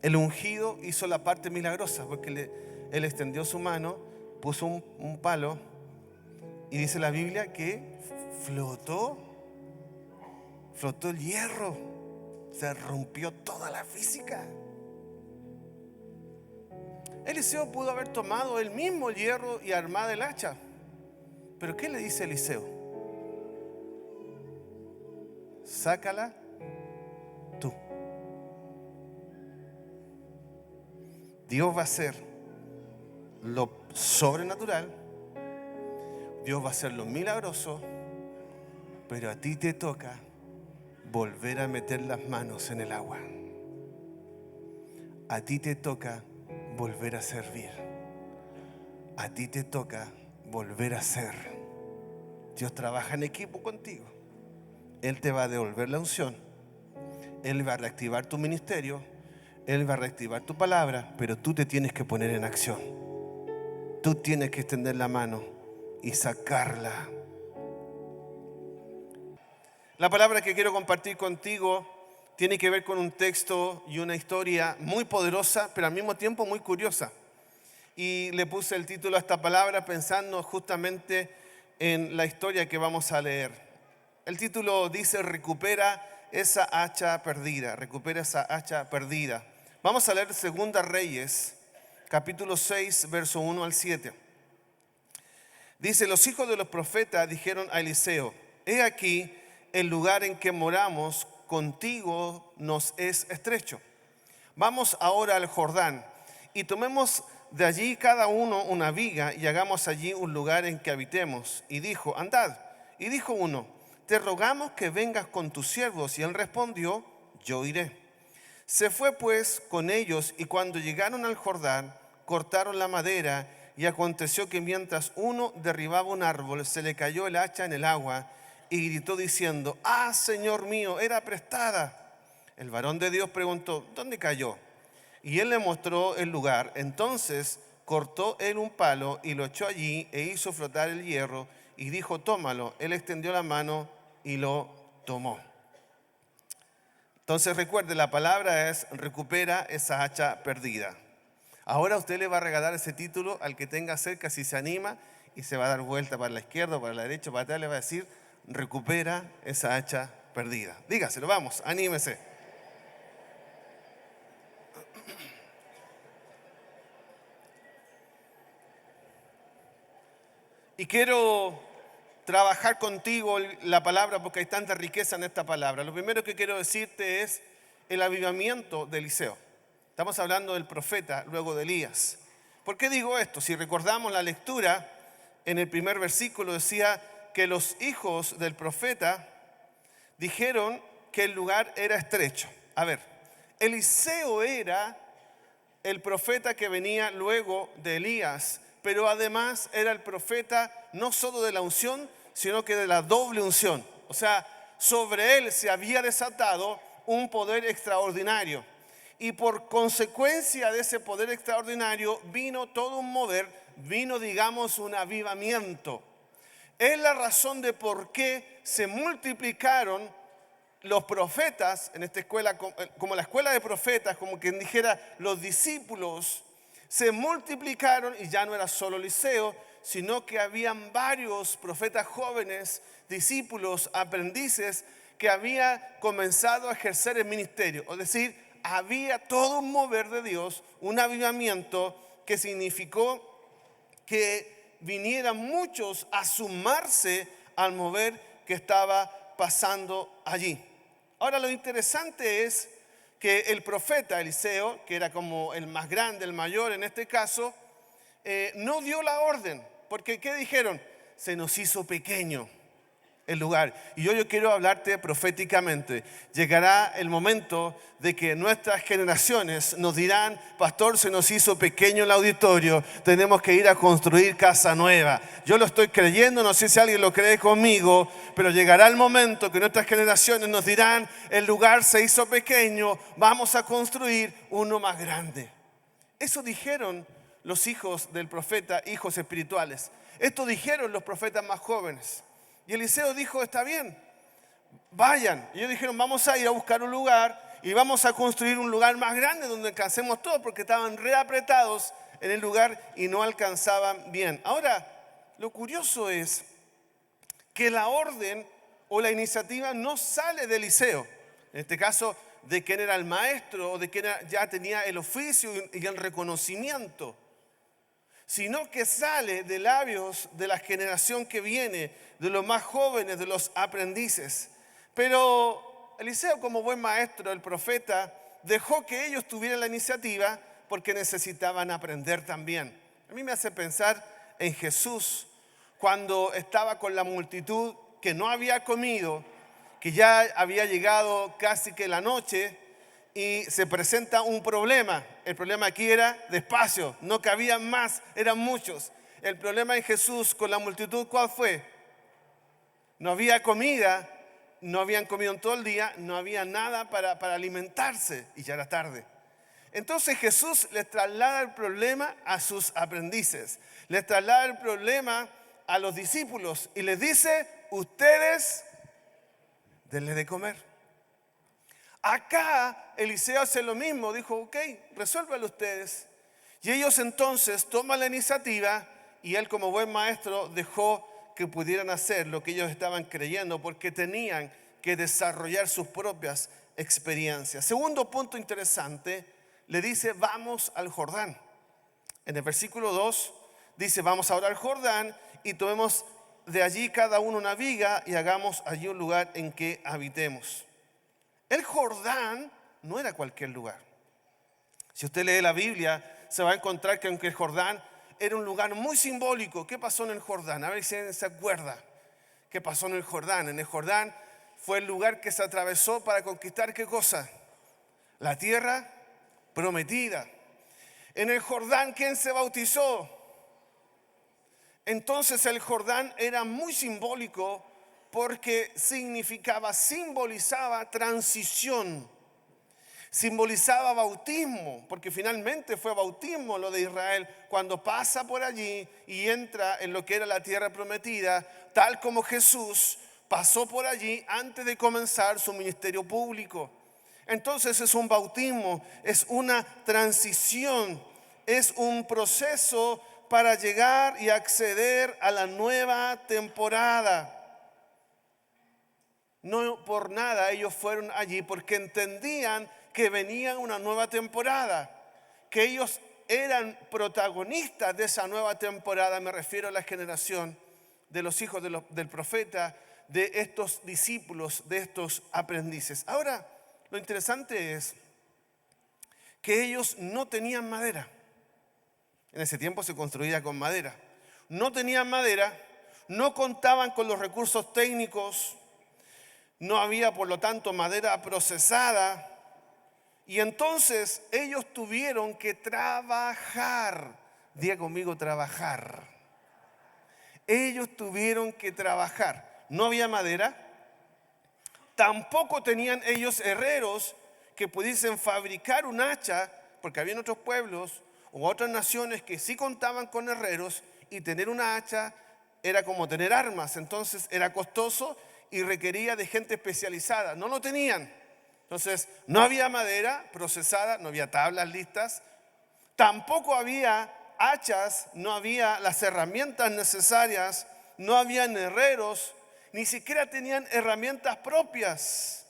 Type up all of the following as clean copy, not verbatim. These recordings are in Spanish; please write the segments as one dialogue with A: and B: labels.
A: El ungido hizo la parte milagrosa porque él extendió su mano, puso un palo y dice la Biblia que flotó el hierro, se rompió toda la física. Eliseo pudo haber tomado él mismo el hierro y armado el hacha. Pero ¿qué le dice Eliseo? Sácala tú. Dios va a hacer lo sobrenatural, Dios va a hacer lo milagroso, pero a ti te toca volver a meter las manos en el agua. A ti te toca volver a servir. A ti te toca volver a ser. Dios trabaja en equipo contigo. Él te va a devolver la unción. Él va a reactivar tu ministerio. Él va a reactivar tu palabra. Pero tú te tienes que poner en acción. Tú tienes que extender la mano y sacarla. La palabra que quiero compartir contigo tiene que ver con un texto y una historia muy poderosa, pero al mismo tiempo muy curiosa. Y le puse el título a esta palabra pensando justamente en la historia que vamos a leer. El título dice: recupera esa hacha perdida. Recupera esa hacha perdida. Vamos a leer 2 Reyes, capítulo 6, verso 1 al 7. Dice: los hijos de los profetas dijeron a Eliseo: he aquí, el lugar en que moramos contigo nos es estrecho. Vamos ahora al Jordán y tomemos de allí cada uno una viga y hagamos allí un lugar en que habitemos. Y dijo: andad. Y dijo uno: te rogamos que vengas con tus siervos. Y él respondió: yo iré. Se fue pues con ellos, y cuando llegaron al Jordán, cortaron la madera, y aconteció que mientras uno derribaba un árbol, se le cayó el hacha en el agua, y gritó diciendo: ah, Señor mío, era prestada. El varón de Dios preguntó: ¿dónde cayó? Y él le mostró el lugar. Entonces cortó él un palo y lo echó allí e hizo flotar el hierro, y dijo: tómalo. Él extendió la mano y lo tomó. Entonces recuerde, la palabra es: recupera esa hacha perdida. Ahora usted le va a regalar ese título al que tenga cerca, si se anima, y se va a dar vuelta para la izquierda, para la derecha, para atrás, le va a decir: recupera esa hacha perdida. Dígaselo, vamos, anímese. Y quiero trabajar contigo la palabra porque hay tanta riqueza en esta palabra. Lo primero que quiero decirte es el avivamiento de Eliseo. Estamos hablando del profeta luego de Elías. ¿Por qué digo esto? Si recordamos la lectura, en el primer versículo decía que los hijos del profeta dijeron que el lugar era estrecho. A ver, Eliseo era el profeta que venía luego de Elías, pero además era el profeta no solo de la unción, sino que de la doble unción. O sea, sobre él se había desatado un poder extraordinario. Y por consecuencia de ese poder extraordinario vino todo un mover, vino, digamos, un avivamiento. Es la razón de por qué se multiplicaron los profetas en esta escuela, como la escuela de profetas, como quien dijera, los discípulos se multiplicaron, y ya no era solo Eliseo, sino que habían varios profetas jóvenes, discípulos, aprendices, que habían comenzado a ejercer el ministerio. Es decir, había todo un mover de Dios, un avivamiento que significó que vinieran muchos a sumarse al mover que estaba pasando allí. Ahora, lo interesante es que el profeta Eliseo, que era como el más grande, el mayor en este caso, no dio la orden, porque ¿qué dijeron? Se nos hizo pequeño el lugar. Y yo quiero hablarte proféticamente. Llegará el momento de que nuestras generaciones nos dirán: pastor, se nos hizo pequeño el auditorio, tenemos que ir a construir casa nueva. Yo lo estoy creyendo, no sé si alguien lo cree conmigo, pero llegará el momento que nuestras generaciones nos dirán: el lugar se hizo pequeño, vamos a construir uno más grande. Eso dijeron los hijos del profeta, hijos espirituales. Esto dijeron los profetas más jóvenes. Y Eliseo dijo: está bien, vayan. Y ellos dijeron: vamos a ir a buscar un lugar. y vamos a construir un lugar más grande donde alcancemos todos, porque estaban reapretados en el lugar y no alcanzaban bien. Ahora, lo curioso es que la orden o la iniciativa no sale de Eliseo, en este caso de quien era el maestro o de quien ya tenía el oficio y el reconocimiento, sino que sale de labios de la generación que viene, de los más jóvenes, de los aprendices. Pero Eliseo, como buen maestro, el profeta, dejó que ellos tuvieran la iniciativa porque necesitaban aprender también. A mí me hace pensar en Jesús cuando estaba con la multitud que no había comido, que ya había llegado casi que la noche y se presenta un problema. El problema aquí era de espacio, no cabían más, eran muchos. El problema en Jesús con la multitud, ¿cuál fue? No había comida, no habían comido en todo el día, no había nada para alimentarse y ya era tarde. Entonces Jesús les traslada el problema a sus aprendices, les traslada el problema a los discípulos y les dice: ustedes denle de comer. Acá Eliseo hace lo mismo, dijo: ok, resuélvalo ustedes. Y ellos entonces toman la iniciativa y él, como buen maestro, dejó que pudieran hacer lo que ellos estaban creyendo, porque tenían que desarrollar sus propias experiencias. Segundo punto interesante, le dice: vamos al Jordán. En el versículo 2 dice: vamos ahora al Jordán y tomemos de allí cada uno una viga y hagamos allí un lugar en que habitemos. El Jordán no era cualquier lugar. Si usted lee la Biblia, se va a encontrar que aunque el Jordán era un lugar muy simbólico. ¿Qué pasó en el Jordán? A ver si se acuerda. ¿Qué pasó en el Jordán? En el Jordán fue el lugar que se atravesó para conquistar ¿qué cosa? La tierra prometida. En el Jordán, ¿quién se bautizó? Entonces el Jordán era muy simbólico porque simbolizaba transición, simbolizaba bautismo, porque finalmente fue bautismo lo de Israel cuando pasa por allí y entra en lo que era la tierra prometida, tal como Jesús pasó por allí antes de comenzar su ministerio público. Entonces es un bautismo, es una transición, es un proceso para llegar y acceder a la nueva temporada. No por nada ellos fueron allí, porque entendían que venía una nueva temporada, que ellos eran protagonistas de esa nueva temporada. Me refiero a la generación de los hijos del profeta, de estos discípulos, de estos aprendices. Ahora, lo interesante es que ellos no tenían madera. En ese tiempo se construía con madera. No tenían madera, no contaban con los recursos técnicos, no había por lo tanto madera procesada. Y entonces ellos tuvieron que trabajar. Diga conmigo, trabajar. Ellos tuvieron que trabajar. No había madera. Tampoco tenían ellos herreros que pudiesen fabricar un hacha, porque había otros pueblos u otras naciones que sí contaban con herreros, y tener una hacha era como tener armas. Entonces era costoso y requería de gente especializada. No lo tenían. Entonces no había madera procesada, no había tablas listas, tampoco había hachas, no había las herramientas necesarias, no habían herreros, ni siquiera tenían herramientas propias.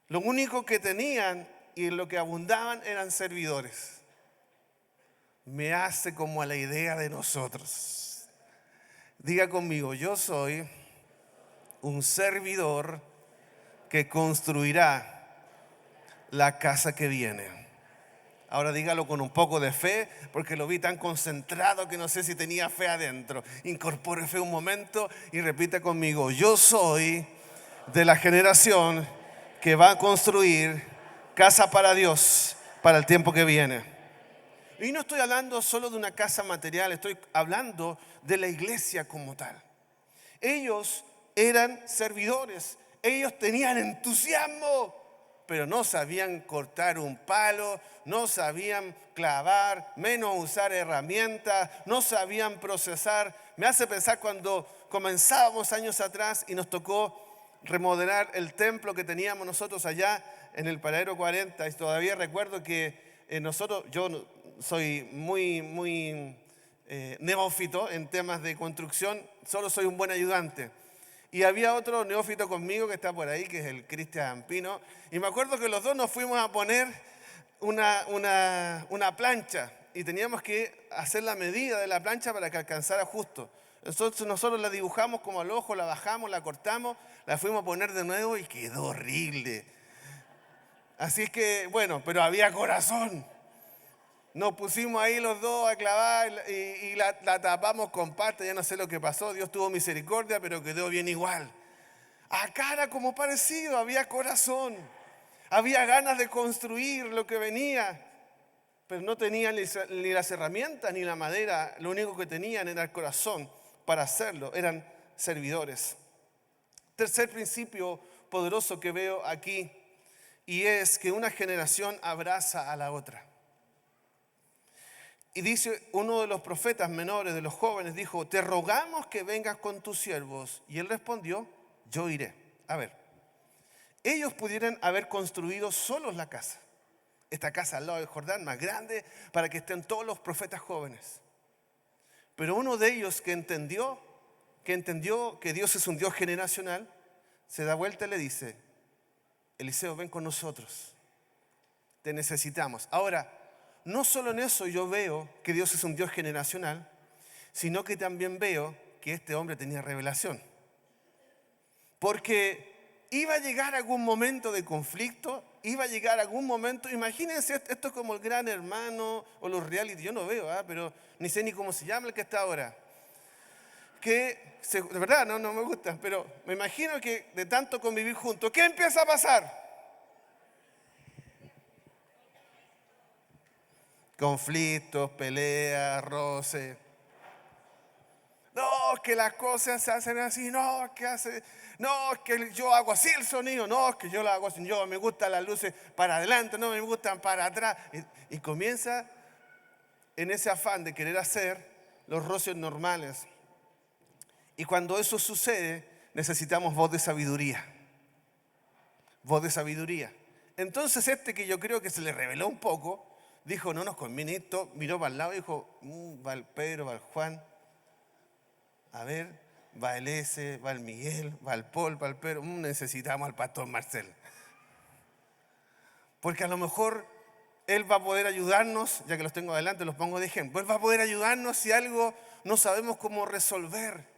A: Lo único que tenían y en lo que abundaban eran servidores. Me hace como a la idea de nosotros. Diga conmigo: yo soy un servidor que construirá la casa que viene. Ahora dígalo con un poco de fe, porque lo vi tan concentrado que no sé si tenía fe adentro. Incorpore fe un momento y repita conmigo: yo soy de la generación que va a construir casa para Dios para el tiempo que viene. Y no estoy hablando solo de una casa material, estoy hablando de la iglesia como tal. Ellos eran servidores, ellos tenían entusiasmo, pero no sabían cortar un palo, no sabían clavar, menos usar herramientas, no sabían procesar. Me hace pensar cuando comenzábamos años atrás y nos tocó remodelar el templo que teníamos nosotros allá en el paradero 40 y todavía recuerdo que yo soy muy neófito en temas de construcción, solo soy un buen ayudante. Y había otro neófito conmigo que está por ahí, que es el Cristian Pino. Y me acuerdo que los dos nos fuimos a poner una plancha y teníamos que hacer la medida de la plancha para que alcanzara justo. Entonces nosotros la dibujamos como al ojo, la bajamos, la cortamos, la fuimos a poner de nuevo y quedó horrible. Así es que, bueno, pero había corazón. Nos pusimos ahí los dos a clavar y la tapamos con pasta, ya no sé lo que pasó, Dios tuvo misericordia, pero quedó bien igual. Acá era como parecido, había corazón, había ganas de construir lo que venía, pero no tenían ni las herramientas ni la madera, lo único que tenían era el corazón para hacerlo, eran servidores. Tercer principio poderoso que veo aquí, y es que una generación abraza a la otra. Y dice uno de los profetas menores, de los jóvenes, dijo: te rogamos que vengas con tus siervos. Y él respondió: yo iré. A ver, ellos pudieran haber construido solos la casa. Esta casa al lado del Jordán, más grande, para que estén todos los profetas jóvenes. Pero uno de ellos que entendió que Dios es un Dios generacional, se da vuelta y le dice: Eliseo, ven con nosotros. Te necesitamos. Ahora, no solo en eso yo veo que Dios es un Dios generacional, sino que también veo que este hombre tenía revelación. Porque iba a llegar algún momento de conflicto, iba a llegar algún momento, imagínense, esto es como el Gran Hermano o los reality, yo no veo, pero ni sé ni cómo se llama el que está ahora. De verdad no me gusta, pero me imagino que de tanto convivir juntos, ¿qué empieza a pasar? Conflictos, peleas, roces. No, que las cosas se hacen así, no, es que yo hago así el sonido, no, es que yo lo hago así, me gustan las luces para adelante, no me gustan para atrás. Y comienza en ese afán de querer hacer los roces normales. Y cuando eso sucede, necesitamos voz de sabiduría. Voz de sabiduría. Entonces que yo creo que se le reveló un poco, dijo: no nos conviene esto, miró para el lado y dijo: va el Pedro, va el Juan, a ver, va el S, va el Miguel, va el Paul, va el Pedro, necesitamos al pastor Marcel. Porque a lo mejor él va a poder ayudarnos, ya que los tengo adelante, los pongo de ejemplo. Él va a poder ayudarnos si algo no sabemos cómo resolver.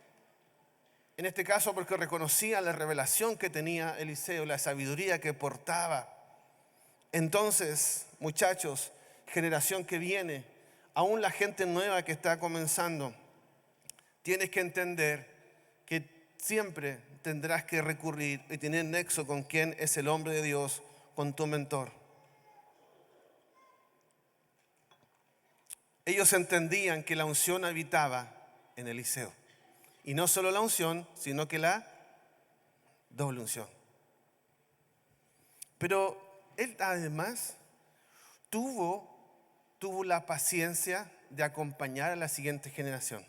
A: En este caso, porque reconocía la revelación que tenía Eliseo, la sabiduría que portaba. Entonces, muchachos, generación que viene, aún la gente nueva que está comenzando, tienes que entender que siempre tendrás que recurrir y tener nexo con quién es el hombre de Dios, con tu mentor. Ellos entendían que la unción habitaba en Eliseo. Y no solo la unción, sino que la doble unción. Pero él además tuvo la paciencia de acompañar a la siguiente generación.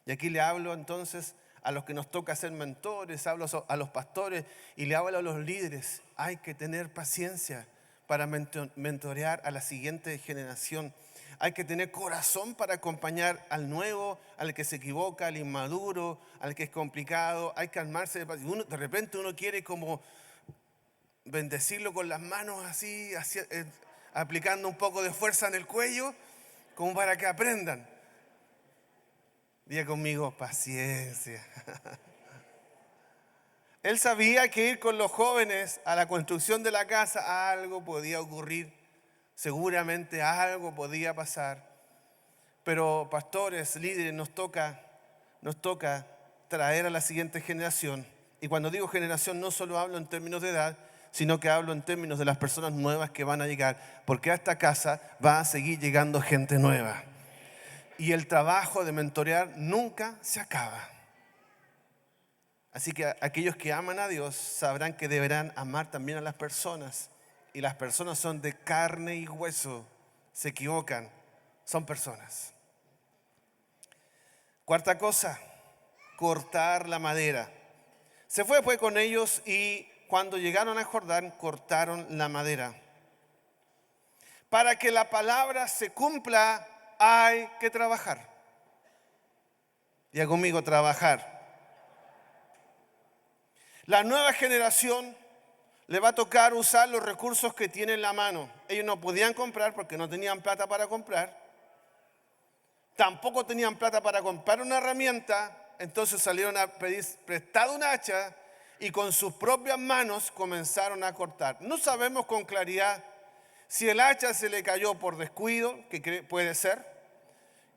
A: Y aquí le hablo entonces a los que nos toca ser mentores, hablo a los pastores y le hablo a los líderes. Hay que tener paciencia para mentorear a la siguiente generación. Hay que tener corazón para acompañar al nuevo, al que se equivoca, al inmaduro, al que es complicado. Hay que armarse de repente uno quiere como bendecirlo con las manos así, aplicando un poco de fuerza en el cuello, como para que aprendan. Diga conmigo: paciencia. Él sabía que ir con los jóvenes a la construcción de la casa, algo podía ocurrir, seguramente algo podía pasar. Pero pastores, líderes, nos toca traer a la siguiente generación. Y cuando digo generación, no solo hablo en términos de edad, sino que hablo en términos de las personas nuevas que van a llegar, porque a esta casa va a seguir llegando gente nueva. Y el trabajo de mentorear nunca se acaba. Así que aquellos que aman a Dios sabrán que deberán amar también a las personas. Y las personas son de carne y hueso. Se equivocan, son personas. Cuarta cosa, cortar la madera. Se fue con ellos y cuando llegaron a Jordán, cortaron la madera. Para que la palabra se cumpla, hay que trabajar. Diga conmigo, trabajar. La nueva generación le va a tocar usar los recursos que tienen en la mano. Ellos no podían comprar porque no tenían plata para comprar. Tampoco tenían plata para comprar una herramienta. Entonces salieron a pedir prestado un hacha y con sus propias manos comenzaron a cortar. No sabemos con claridad si el hacha se le cayó por descuido, que puede ser,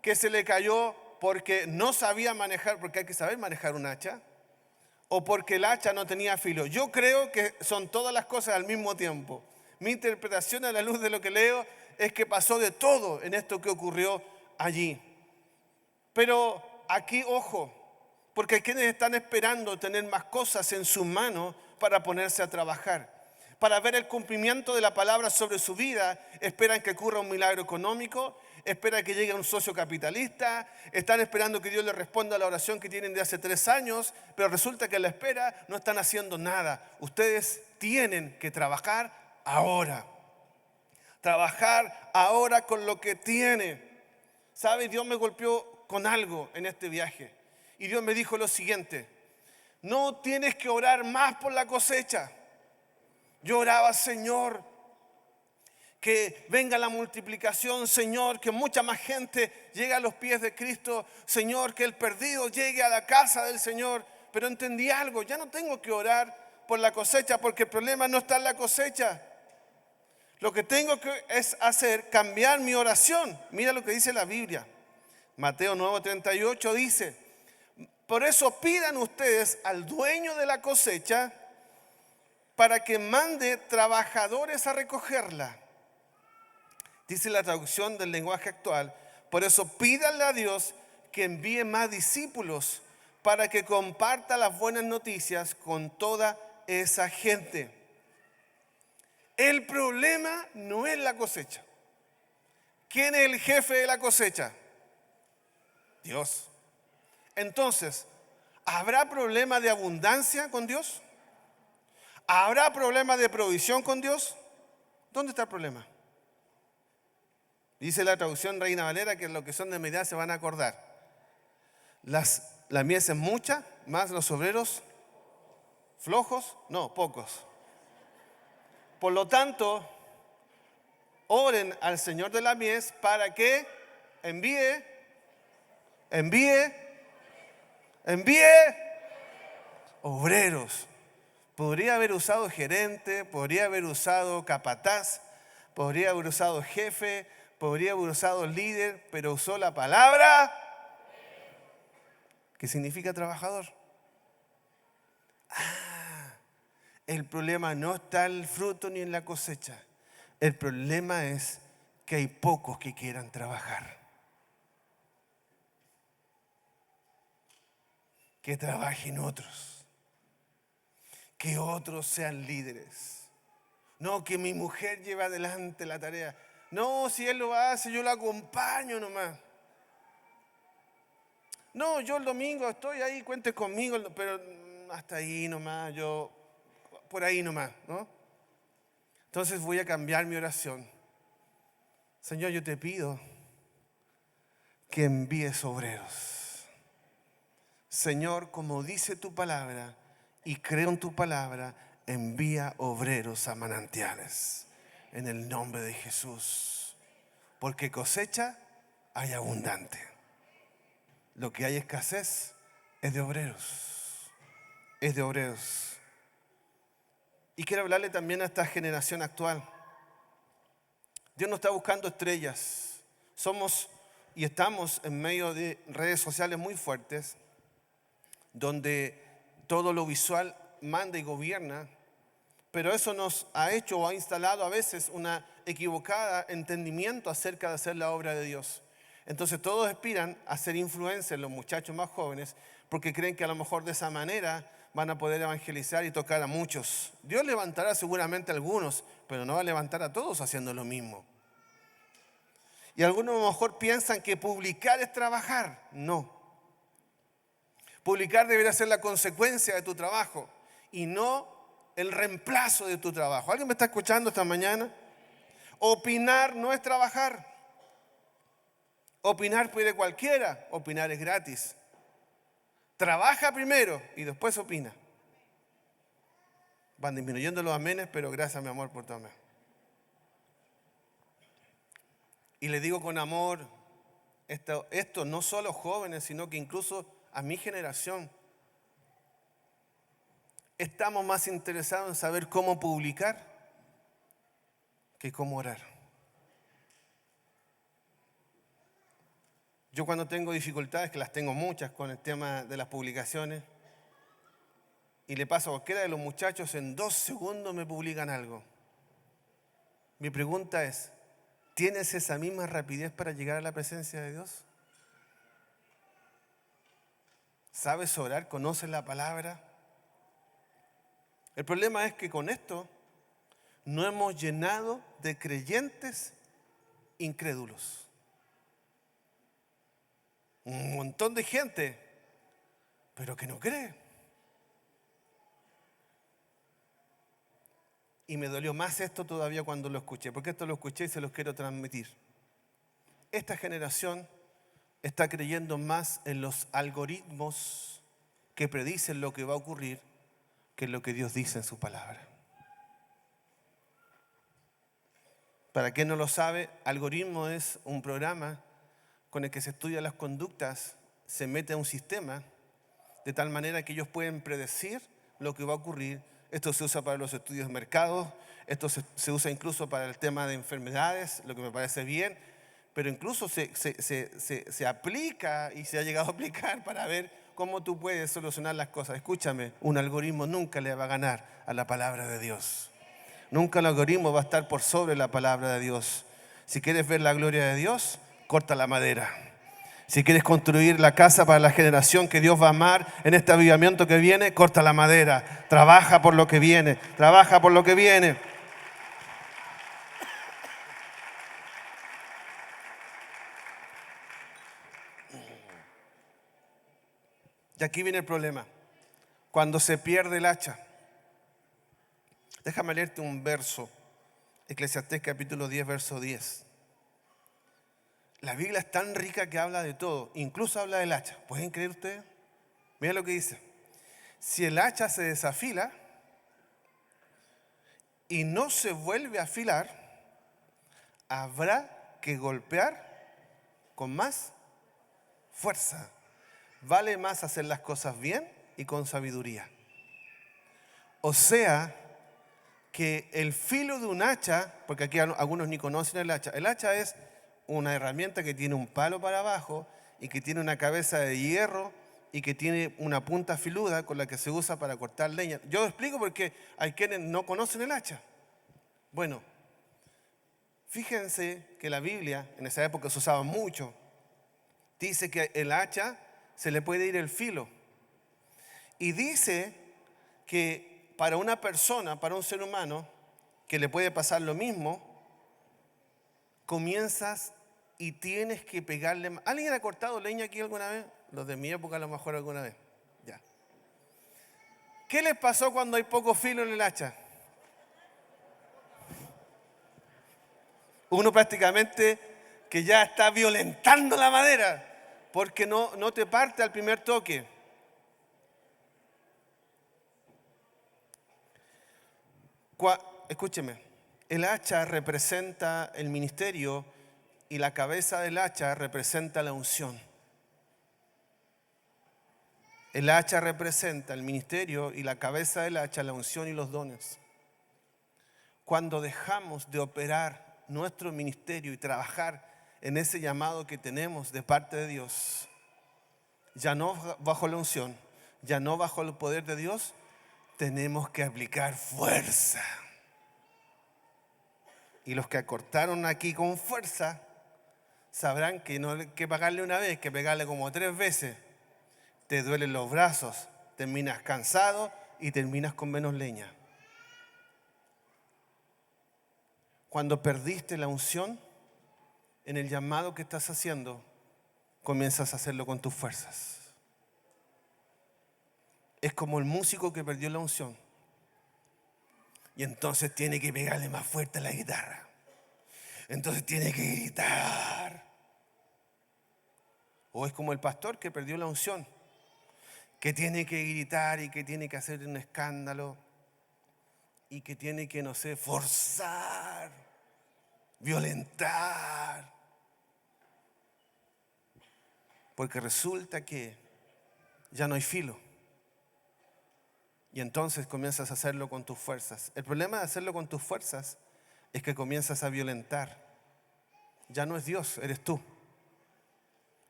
A: que se le cayó porque no sabía manejar, porque hay que saber manejar un hacha, o porque el hacha no tenía filo. Yo creo que son todas las cosas al mismo tiempo. Mi interpretación a la luz de lo que leo es que pasó de todo en esto que ocurrió allí. Pero aquí, ojo, porque hay quienes están esperando tener más cosas en sus manos para ponerse a trabajar. Para ver el cumplimiento de la palabra sobre su vida, esperan que ocurra un milagro económico, esperan que llegue un socio capitalista, están esperando que Dios les responda a la oración que tienen de hace 3 años, pero resulta que a la espera no están haciendo nada. Ustedes tienen que trabajar ahora. Trabajar ahora con lo que tiene. ¿Sabe? Dios me golpeó con algo en este viaje. Y Dios me dijo lo siguiente: no tienes que orar más por la cosecha. Yo oraba, Señor, que venga la multiplicación, Señor, que mucha más gente llegue a los pies de Cristo, Señor, que el perdido llegue a la casa del Señor. Pero entendí algo, ya no tengo que orar por la cosecha, porque el problema no está en la cosecha. Lo que tengo que es hacer, cambiar mi oración. Mira lo que dice la Biblia. Mateo 9:38 dice: por eso pidan ustedes al dueño de la cosecha para que mande trabajadores a recogerla. Dice la traducción del lenguaje actual: por eso pídanle a Dios que envíe más discípulos para que comparta las buenas noticias con toda esa gente. El problema no es la cosecha. ¿Quién es el jefe de la cosecha? Dios. Entonces, ¿habrá problema de abundancia con Dios? ¿Habrá problema de provisión con Dios? ¿Dónde está el problema? Dice la traducción Reina Valera que los que son de medida se van a acordar. La mies es mucha, más los obreros flojos, no, pocos. Por lo tanto, oren al Señor de la mies para que envíe obreros. Podría haber usado gerente, podría haber usado capataz, podría haber usado jefe, podría haber usado líder, pero usó la palabra que significa trabajador. El problema no está en el fruto ni en la cosecha. El problema es que hay pocos que quieran trabajar. Que trabajen otros. Que otros sean líderes. No, que mi mujer lleve adelante la tarea. No, si él lo hace, yo lo acompaño nomás. No, yo el domingo estoy ahí, cuente conmigo, pero hasta ahí nomás, yo por ahí nomás, ¿no? Entonces voy a cambiar mi oración. Señor, yo te pido que envíes obreros. Señor, como dice tu palabra, y creo en tu palabra, envía obreros a manantiales. En el nombre de Jesús. Porque cosecha hay abundante. Lo que hay escasez es de obreros. Es de obreros. Y quiero hablarle también a esta generación actual. Dios no está buscando estrellas. Somos y estamos en medio de redes sociales muy fuertes, donde todo lo visual manda y gobierna, pero eso nos ha hecho o ha instalado a veces una equivocada entendimiento acerca de hacer la obra de Dios. Entonces todos aspiran a ser influencers, los muchachos más jóvenes, porque creen que a lo mejor de esa manera van a poder evangelizar y tocar a muchos. Dios levantará seguramente a algunos, pero no va a levantar a todos haciendo lo mismo. Y algunos a lo mejor piensan que publicar es trabajar. No. Publicar debería ser la consecuencia de tu trabajo y no el reemplazo de tu trabajo. ¿Alguien me está escuchando esta mañana? Opinar no es trabajar. Opinar puede cualquiera, opinar es gratis. Trabaja primero y después opina. Van disminuyendo los amenes, pero gracias, mi amor, por tu amén. Y le digo con amor, esto no solo jóvenes, sino que incluso a mi generación. Estamos más interesados en saber cómo publicar que cómo orar. Yo cuando tengo dificultades, que las tengo muchas con el tema de las publicaciones, y le paso a cualquiera de los muchachos, en 2 segundos me publican algo. Mi pregunta es, ¿tienes esa misma rapidez para llegar a la presencia de Dios? ¿Sabes orar? ¿Conoces la palabra? El problema es que con esto no hemos llenado de creyentes incrédulos. Un montón de gente, pero que no cree. Y me dolió más esto todavía cuando lo escuché, porque esto lo escuché y se los quiero transmitir. Esta generación está creyendo más en los algoritmos que predicen lo que va a ocurrir que en lo que Dios dice en su palabra. Para quien no lo sabe, algoritmo es un programa con el que se estudian las conductas, se mete a un sistema de tal manera que ellos pueden predecir lo que va a ocurrir. Esto se usa para los estudios de mercado, esto se usa incluso para el tema de enfermedades, lo que me parece bien, pero incluso se aplica y se ha llegado a aplicar para ver cómo tú puedes solucionar las cosas. Escúchame, un algoritmo nunca le va a ganar a la palabra de Dios. Nunca el algoritmo va a estar por sobre la palabra de Dios. Si quieres ver la gloria de Dios, corta la madera. Si quieres construir la casa para la generación que Dios va a amar en este avivamiento que viene, corta la madera. Trabaja por lo que viene. Trabaja por lo que viene. Y aquí viene el problema. Cuando se pierde el hacha. Déjame leerte un verso. Eclesiastés capítulo 10, verso 10. La Biblia es tan rica que habla de todo, incluso habla del hacha. ¿Pueden creer ustedes? Mira lo que dice. Si el hacha se desafila y no se vuelve a afilar, habrá que golpear con más fuerza. Vale más hacer las cosas bien y con sabiduría. O sea, que el filo de un hacha, porque aquí algunos ni conocen el hacha es una herramienta que tiene un palo para abajo y que tiene una cabeza de hierro y que tiene una punta filuda con la que se usa para cortar leña. Yo lo explico porque hay quienes no conocen el hacha. Bueno, fíjense que la Biblia, en esa época se usaba mucho, dice que el hacha se le puede ir el filo. Y dice que para una persona, para un ser humano, que le puede pasar lo mismo, comienzas y tienes que pegarle. ¿Alguien ha cortado leña aquí alguna vez? Los de mi época a lo mejor alguna vez. Ya. ¿Qué les pasó cuando hay poco filo en el hacha? Uno prácticamente que ya está violentando la madera porque no te parte al primer toque. Escúcheme, el hacha representa el ministerio y la cabeza del hacha representa la unción. El hacha representa el ministerio y la cabeza del hacha la unción y los dones. Cuando dejamos de operar nuestro ministerio y trabajar en ese llamado que tenemos de parte de Dios, ya no bajo la unción, ya no bajo el poder de Dios, tenemos que aplicar fuerza. Y los que acortaron aquí con fuerza sabrán que no hay que pagarle una vez, que pegarle como 3 veces. Te duelen los brazos, terminas cansado y terminas con menos leña. Cuando perdiste la unción en el llamado que estás haciendo, comienzas a hacerlo con tus fuerzas. Es como el músico que perdió la unción. Y entonces tiene que pegarle más fuerte a la guitarra. Entonces tiene que gritar. O es como el pastor que perdió la unción, que tiene que gritar y que tiene que hacer un escándalo y que tiene que, no sé, forzar, violentar. Porque resulta que ya no hay filo. Y entonces comienzas a hacerlo con tus fuerzas. El problema de hacerlo con tus fuerzas es que comienzas a violentar. Ya no es Dios, eres tú.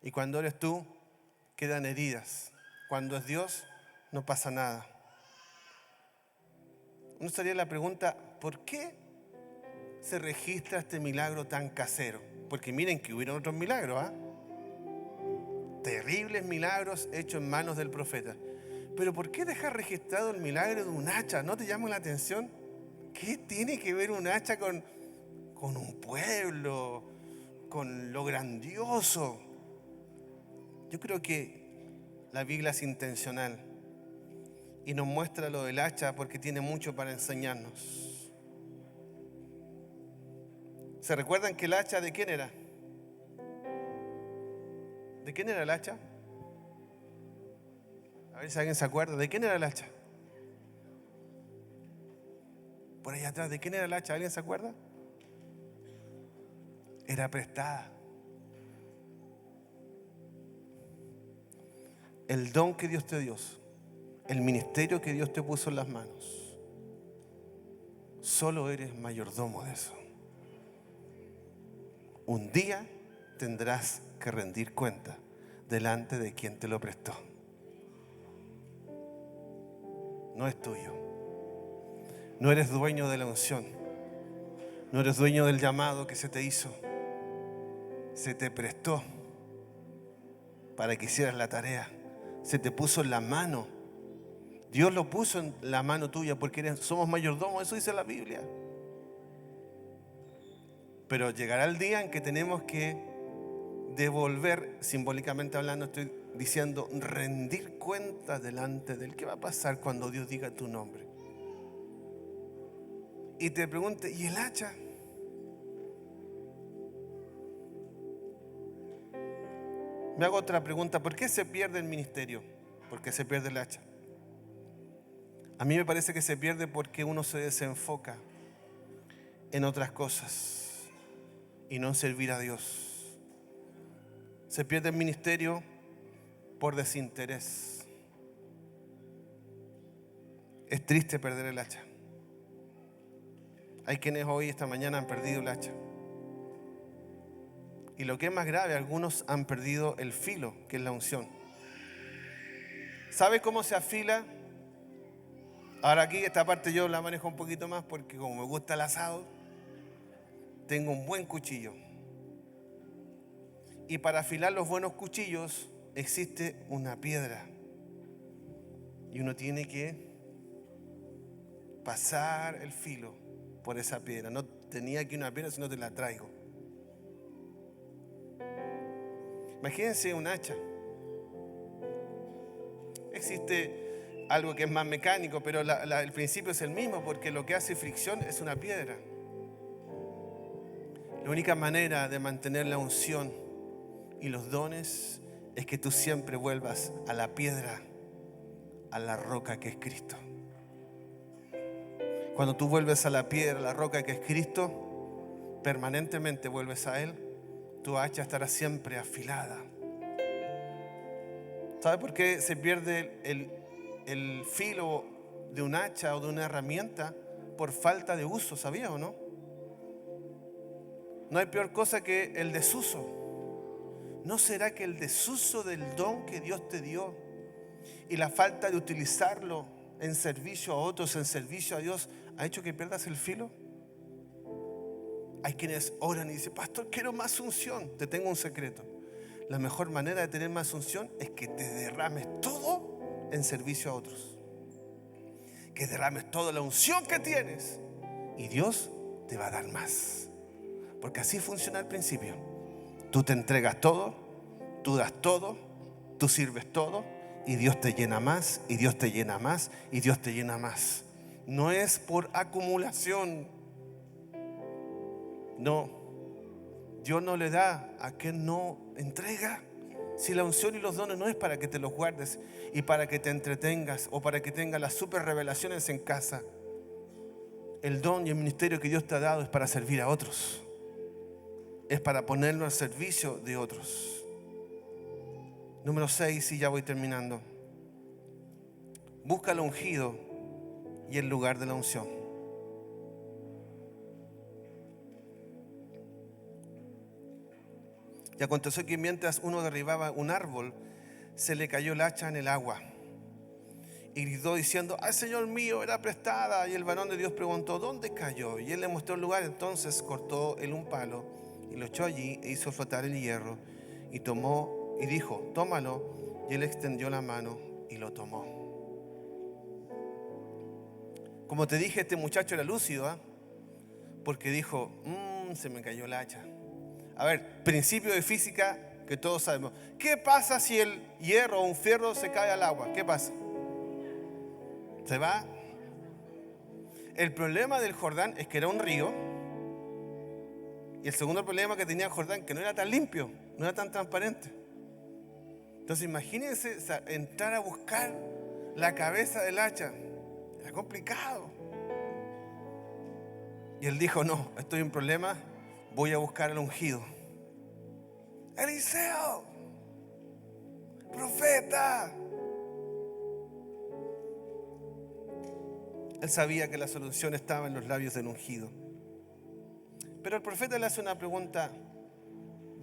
A: Y cuando eres tú, quedan heridas. Cuando es Dios, no pasa nada. Uno sería la pregunta, ¿por qué se registra este milagro tan casero? Porque miren que hubieron otros milagros, ¿ah? Terribles milagros hechos en manos del profeta. Pero ¿por qué dejar registrado el milagro de un hacha? ¿No te llama la atención? ¿Qué tiene que ver un hacha con un pueblo, con lo grandioso? Yo creo que la Biblia es intencional y nos muestra lo del hacha porque tiene mucho para enseñarnos. ¿Se recuerdan que el hacha de quién era? ¿De quién era el hacha? A ver si alguien se acuerda. ¿De quién era el hacha? Por allá atrás, ¿de quién era el hacha? ¿Alguien se acuerda? Era prestada. El don que Dios te dio, el ministerio que Dios te puso en las manos, solo eres mayordomo de eso. Un día tendrás que rendir cuenta delante de quien te lo prestó. No es tuyo. No eres dueño de la unción. No eres dueño del llamado que se te hizo. Se te prestó para que hicieras la tarea. Se te puso en la mano. Dios lo puso en la mano tuya porque somos mayordomos, eso dice la Biblia. Pero llegará el día en que tenemos que devolver, simbólicamente hablando, estoy diciendo, rendir cuentas delante de Él. ¿Qué va a pasar cuando Dios diga tu nombre? Y te pregunte, ¿y el hacha? Me hago otra pregunta, ¿por qué se pierde el ministerio? ¿Por qué se pierde el hacha? A mí me parece que se pierde porque uno se desenfoca en otras cosas y no en servir a Dios. Se pierde el ministerio por desinterés. Es triste perder el hacha. Hay quienes hoy, esta mañana, han perdido el hacha. Y lo que es más grave, algunos han perdido el filo, que es la unción. ¿Sabe cómo se afila? Ahora aquí, esta parte yo la manejo un poquito más porque como me gusta el asado, tengo un buen cuchillo. Y para afilar los buenos cuchillos existe una piedra. Y uno tiene que pasar el filo por esa piedra. No tenía aquí una piedra, sino te la traigo. Imagínense un hacha. Existe algo que es más mecánico, pero el principio es el mismo, porque lo que hace fricción es una piedra. La única manera de mantener la unción y los dones es que tú siempre vuelvas a la piedra, a la roca que es Cristo. Cuando tú vuelves a la piedra, a la roca que es Cristo, permanentemente vuelves a Él, tu hacha estará siempre afilada. ¿Sabe por qué se pierde el filo de un hacha o de una herramienta? Por falta de uso, ¿sabía o no? No hay peor cosa que el desuso. ¿No será que el desuso del don que Dios te dio y la falta de utilizarlo en servicio a otros, en servicio a Dios, ha hecho que pierdas el filo? Hay quienes oran y dicen, pastor, quiero más unción. Te tengo un secreto. La mejor manera de tener más unción es que te derrames todo en servicio a otros. Que derrames toda la unción que tienes y Dios te va a dar más. Porque así funciona al principio. Tú te entregas todo, tú das todo, tú sirves todo y Dios te llena más, y Dios te llena más, y Dios te llena más. No es por acumulación. No. Dios no le da a quien no entrega. Si la unción y los dones no es para que te los guardes y para que te entretengas o para que tengas las super revelaciones en casa. El don y el ministerio que Dios te ha dado es para servir a otros. Es para ponerlo al servicio de otros. Número 6, y ya voy terminando. Busca el ungido y el lugar de la unción. Y aconteció que mientras uno derribaba un árbol, se le cayó el hacha en el agua. Y gritó diciendo: ¡ay, Señor mío, era prestada! Y el varón de Dios preguntó: ¿dónde cayó? Y él le mostró el lugar. Entonces cortó él un palo y lo echó allí e hizo flotar el hierro. Y tomó y dijo: tómalo. Y él extendió la mano y lo tomó. Como te dije, este muchacho era lúcido, ¿eh? Porque dijo: se me cayó el hacha. A ver, principio de física que todos sabemos. ¿Qué pasa si el hierro o un fierro se cae al agua? ¿Qué pasa? ¿Se va? El problema del Jordán es que era un río. Y el segundo problema que tenía el Jordán, que no era tan limpio, no era tan transparente. Entonces imagínense entrar a buscar la cabeza del hacha. Era complicado. Y él dijo: no, estoy en problema, voy a buscar al ungido. Eliseo, profeta. Él sabía que la solución estaba en los labios del ungido. Pero el profeta le hace una pregunta: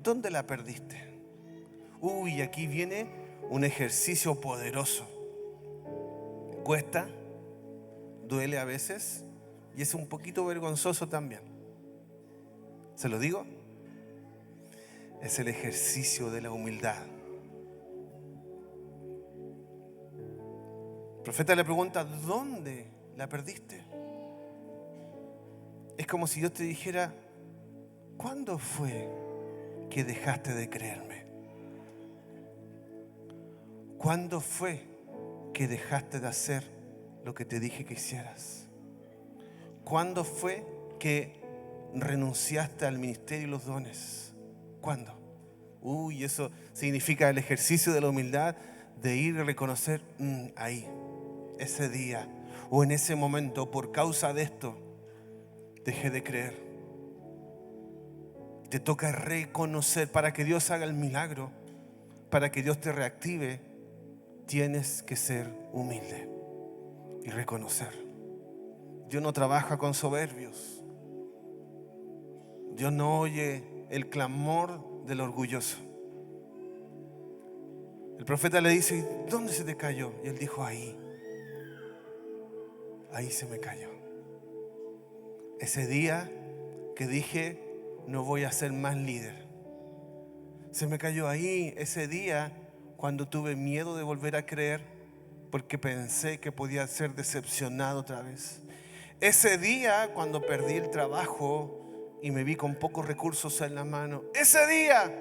A: ¿dónde la perdiste? Uy, aquí viene un ejercicio poderoso. Cuesta, duele a veces y es un poquito vergonzoso también. ¿Se lo digo? Es el ejercicio de la humildad. El profeta le pregunta: ¿dónde la perdiste? Es como si Dios te dijera: ¿cuándo fue que dejaste de creerme? ¿Cuándo fue que dejaste de hacer lo que te dije que hicieras? ¿Cuándo fue que renunciaste al ministerio y los dones? ¿Cuándo? Uy, eso significa el ejercicio de la humildad, de ir a reconocer: ahí, ese día o en ese momento, por causa de esto, dejé de creer. Te toca reconocer. Para que Dios haga el milagro, para que Dios te reactive, tienes que ser humilde y reconocer. Dios no trabaja con soberbios. Dios no oye el clamor del orgulloso. El profeta le dice: ¿dónde se te cayó? Y él dijo: ahí se me cayó. Ese día que dije: no voy a ser más líder. Se me cayó ahí. Ese día cuando tuve miedo de volver a creer, porque pensé que podía ser decepcionado otra vez. Ese día cuando perdí el trabajo y me vi con pocos recursos en la mano. Ese día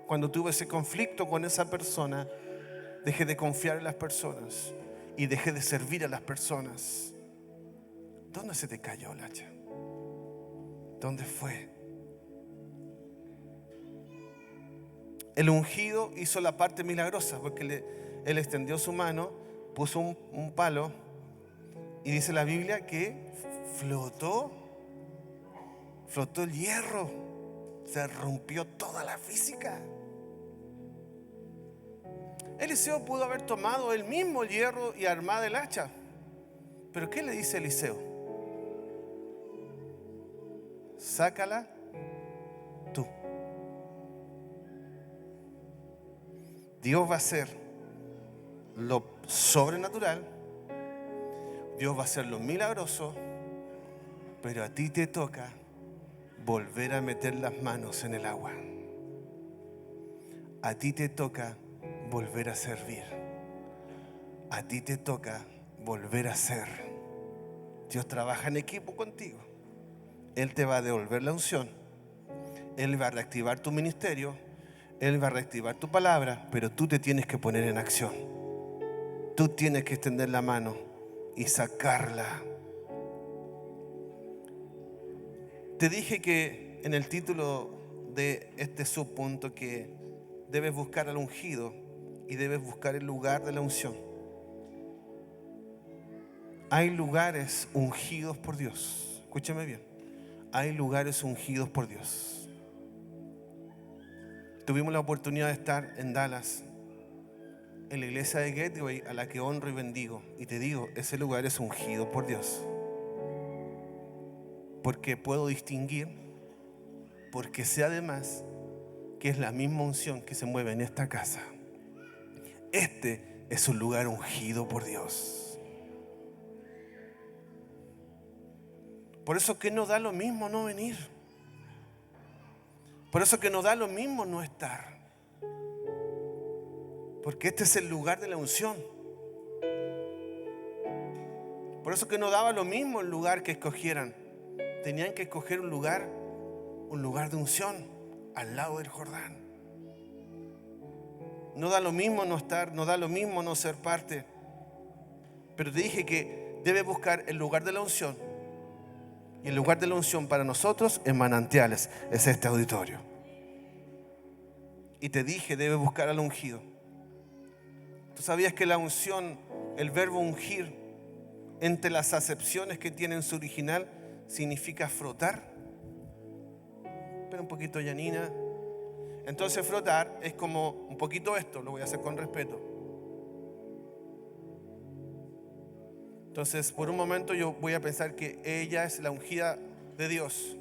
A: cuando tuve ese conflicto con esa persona, dejé de confiar en las personas y dejé de servir a las personas. ¿Dónde se te cayó el hacha? ¿Dónde fue? El ungido hizo la parte milagrosa, porque él extendió su mano, puso un palo, y dice la Biblia que flotó el hierro, se rompió toda la física. Eliseo pudo haber tomado él mismo el hierro y armado el hacha. Pero ¿qué le dice Eliseo? Sácala tú. Dios va a hacer lo sobrenatural, Dios va a hacer lo milagroso, pero a ti te toca volver a meter las manos en el agua. A ti te toca volver a servir. A ti te toca volver a ser. Dios trabaja en equipo contigo. Él te va a devolver la unción. Él va a reactivar tu ministerio. Él va a reactivar tu palabra, pero tú te tienes que poner en acción. Tú tienes que extender la mano y sacarla Te dije que en el título de este subpunto que debes buscar al ungido y debes buscar el lugar de la unción. Hay lugares ungidos por Dios. Escúchame bien. Hay lugares ungidos por Dios. Tuvimos la oportunidad de estar en Dallas, en la iglesia de Gateway, a la que honro y bendigo. Y te digo, ese lugar es ungido por Dios. Porque puedo distinguir, porque sé además que es la misma unción que se mueve en esta casa. Este es un lugar ungido por Dios. Por eso que no da lo mismo no venir. Por eso que no da lo mismo no estar. Porque este es el lugar de la unción. Por eso que no daba lo mismo el lugar que escogieran. Tenían que escoger un lugar de unción al lado del Jordán. No da lo mismo no estar, no da lo mismo no ser parte. Pero te dije que debes buscar el lugar de la unción. Y el lugar de la unción para nosotros en Manantiales es este auditorio. Y te dije, debes buscar al ungido. ¿Tú sabías que la unción, el verbo ungir, entre las acepciones que tiene en su original, significa frotar? Espera un poquito, Yanina. Entonces frotar es como un poquito esto, lo voy a hacer con respeto. Entonces por un momento yo voy a pensar que ella es la ungida de Dios.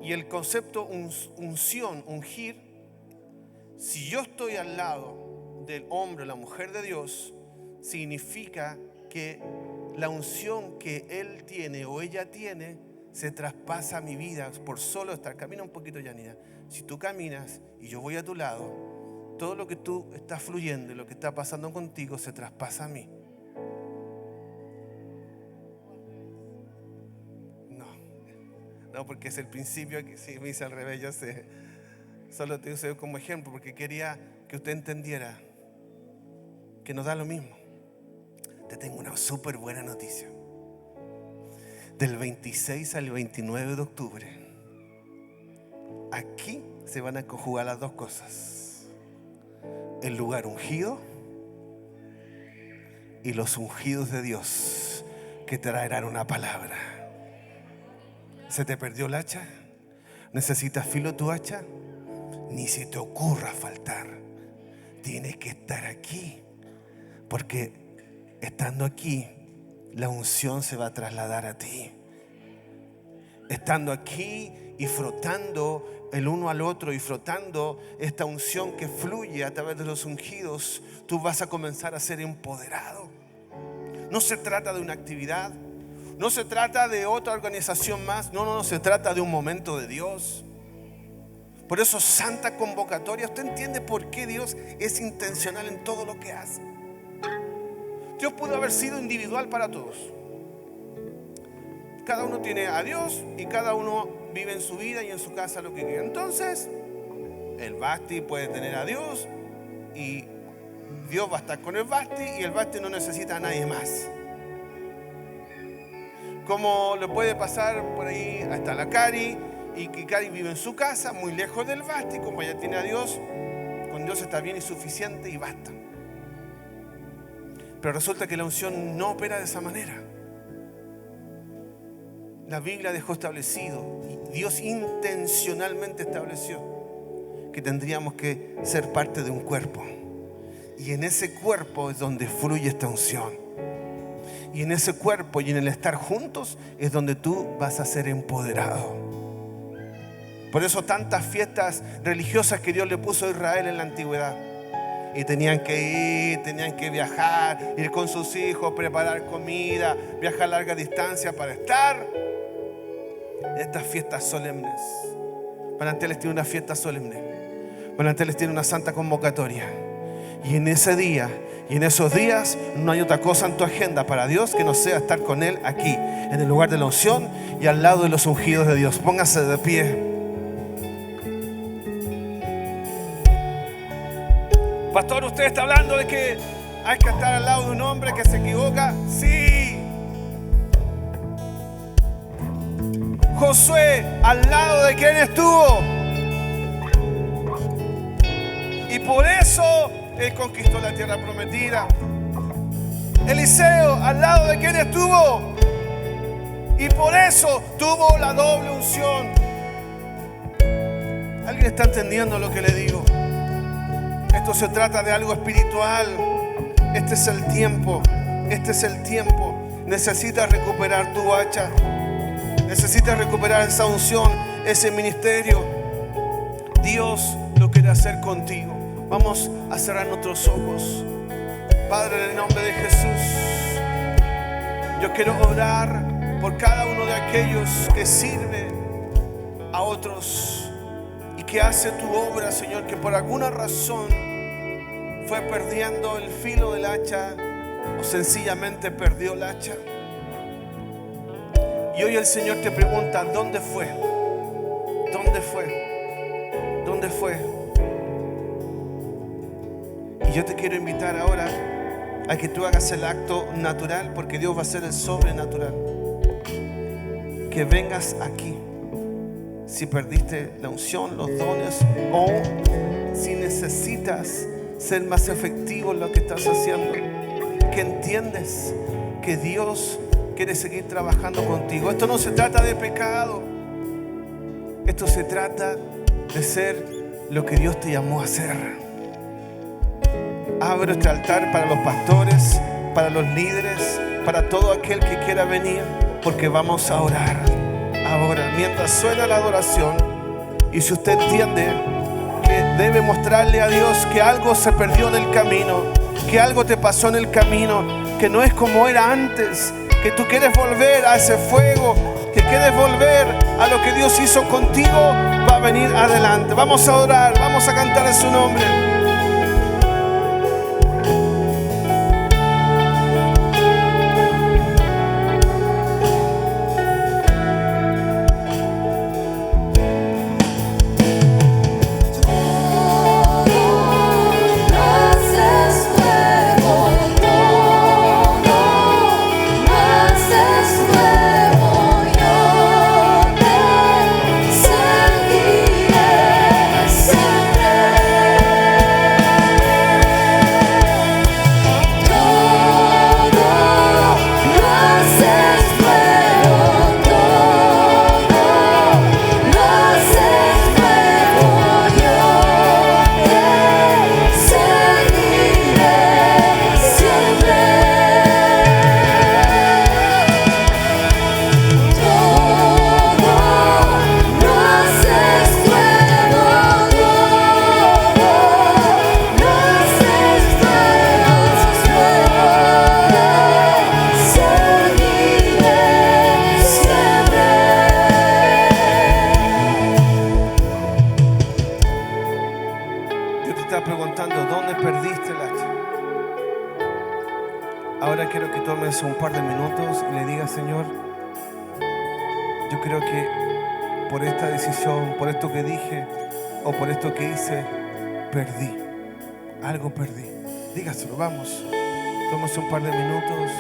A: Y el concepto unción, ungir, si yo estoy al lado del hombre o la mujer de Dios, significa que la unción que él tiene o ella tiene se traspasa a mi vida por solo estar. Camina un poquito, Yanina. Si tú caminas y yo voy a tu lado, todo lo que tú estás fluyendo y lo que está pasando contigo se traspasa a mí. No, porque es el principio que sí me hice al revés, yo sé. Solo te usé como ejemplo porque quería que usted entendiera que nos da lo mismo. Te tengo una súper buena noticia. Del 26 al 29 de octubre, aquí se van a conjugar las dos cosas: el lugar ungido y los ungidos de Dios que traerán una palabra. ¿Se te perdió el hacha? ¿Necesitas filo tu hacha? Ni se te ocurra faltar. Tienes que estar aquí, porque estando aquí, la unción se va a trasladar a ti. Estando aquí y frotando el uno al otro y frotando esta unción que fluye a través de los ungidos, tú vas a comenzar a ser empoderado. No se trata de una actividad, no se trata de otra organización más, no, se trata de un momento de Dios. Por eso, santa convocatoria. Usted entiende por qué Dios es intencional en todo lo que hace. Dios pudo haber sido individual para todos. Cada uno tiene a Dios y cada uno vive en su vida y en su casa lo que quiera. Entonces, el Basti puede tener a Dios y Dios va a estar con el Basti y el Basti no necesita a nadie más. Como le puede pasar por ahí hasta la Cari, y que Cari vive en su casa, muy lejos del Basti. Como ella tiene a Dios, con Dios está bien y suficiente y basta. Pero resulta que la unción no opera de esa manera. La Biblia dejó establecido, y Dios intencionalmente estableció, que tendríamos que ser parte de un cuerpo. Y en ese cuerpo es donde fluye esta unción. Y en ese cuerpo y en el estar juntos es donde tú vas a ser empoderado. Por eso tantas fiestas religiosas que Dios le puso a Israel en la antigüedad. Y tenían que ir, tenían que viajar, ir con sus hijos, preparar comida, viajar a larga distancia para estar en estas fiestas solemnes. Manantiales tiene una fiesta solemne. Manantiales tiene una santa convocatoria. Y en ese día y en esos días no hay otra cosa en tu agenda para Dios que no sea estar con Él aquí, en el lugar de la unción y al lado de los ungidos de Dios. Póngase de pie. Pastor, usted está hablando de que hay que estar al lado de un hombre que se equivoca. Sí. Josué, ¿al lado de quién estuvo? Y por eso él conquistó la tierra prometida. Eliseo, ¿al lado de quién estuvo? Y por eso tuvo la doble unción. ¿Alguien está entendiendo lo que le digo? Esto se trata de algo espiritual. Este es el tiempo. Este es el tiempo. Necesitas recuperar tu hacha. Necesitas recuperar esa unción, ese ministerio. Dios lo quiere hacer contigo. Vamos a cerrar nuestros ojos. Padre, en el nombre de Jesús, yo quiero orar por cada uno de aquellos que sirve a otros y que hace tu obra, Señor, que por alguna razón fue perdiendo el filo del hacha o sencillamente perdió el hacha. Y hoy el Señor te pregunta, ¿dónde fue? ¿Dónde fue? ¿Dónde fue? Y yo te quiero invitar ahora a que tú hagas el acto natural, porque Dios va a hacer el sobrenatural. Que vengas aquí. Si perdiste la unción, los dones, o si necesitas ser más efectivo en lo que estás haciendo, que entiendes que Dios quiere seguir trabajando contigo. Esto no se trata de pecado. Esto se trata de ser lo que Dios te llamó a ser. Abre este altar para los pastores, para los líderes, para todo aquel que quiera venir, porque vamos a orar ahora, mientras suena la adoración. Y si usted entiende que debe mostrarle a Dios que algo se perdió en el camino, que algo te pasó en el camino, que no es como era antes, que tú quieres volver a ese fuego, que quieres volver a lo que Dios hizo contigo, va a venir adelante. Vamos a orar, vamos a cantar en su nombre. Un par de minutos y le diga: Señor, yo creo que por esta decisión, por esto que dije o por esto que hice, perdí, algo perdí. Dígaselo, vamos, tómese un par de minutos.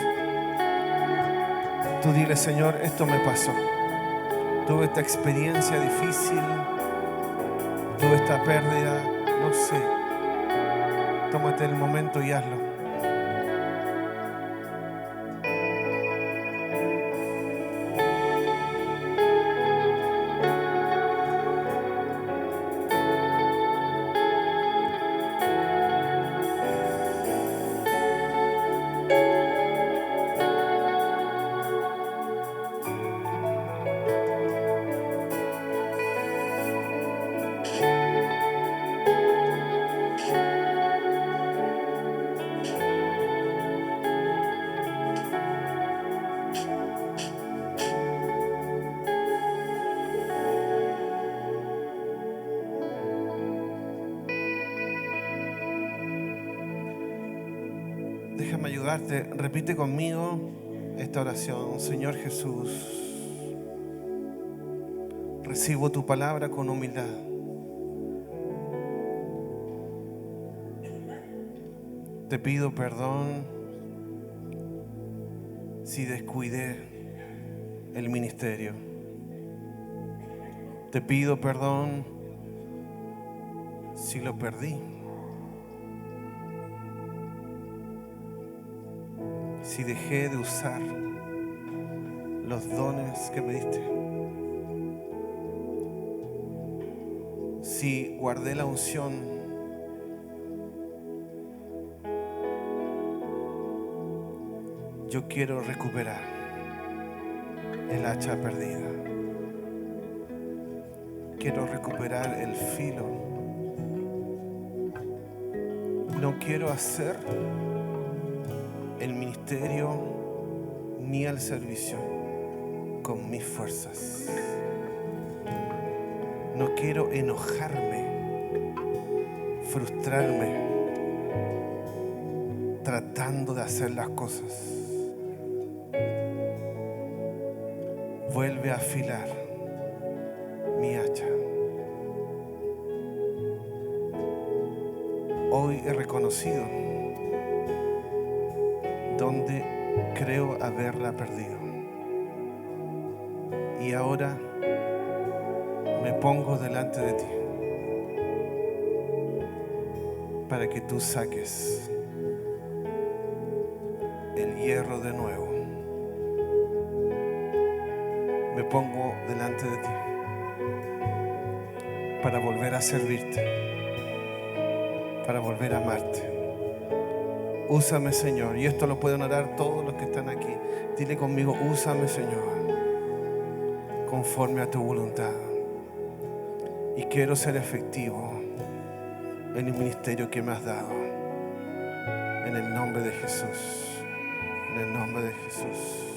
A: Tú dile: Señor, esto me pasó, tuve esta experiencia difícil, tuve esta pérdida, no sé. Tómate el momento y hazlo. Déjame ayudarte. Repite conmigo esta oración. Señor Jesús, recibo tu palabra con humildad. Te pido perdón si descuidé el ministerio. Te pido perdón si lo perdí, si dejé de usar los dones que me diste, si guardé la unción, yo quiero recuperar el hacha perdida. Quiero recuperar el filo. No quiero hacer el ministerio ni el servicio con mis fuerzas. No quiero enojarme, frustrarme, tratando de hacer las cosas. Vuelve a afilar mi hacha. Hoy he reconocido donde creo haberla perdido. Y ahora me pongo delante de ti para que tú saques el hierro de nuevo. Me pongo delante de ti para volver a servirte, para volver a amarte. Úsame, Señor, y esto lo pueden orar todos los que están aquí. Dile conmigo: úsame, Señor, conforme a tu voluntad. Y quiero ser efectivo en el ministerio que me has dado. En el nombre de Jesús. En el nombre de Jesús.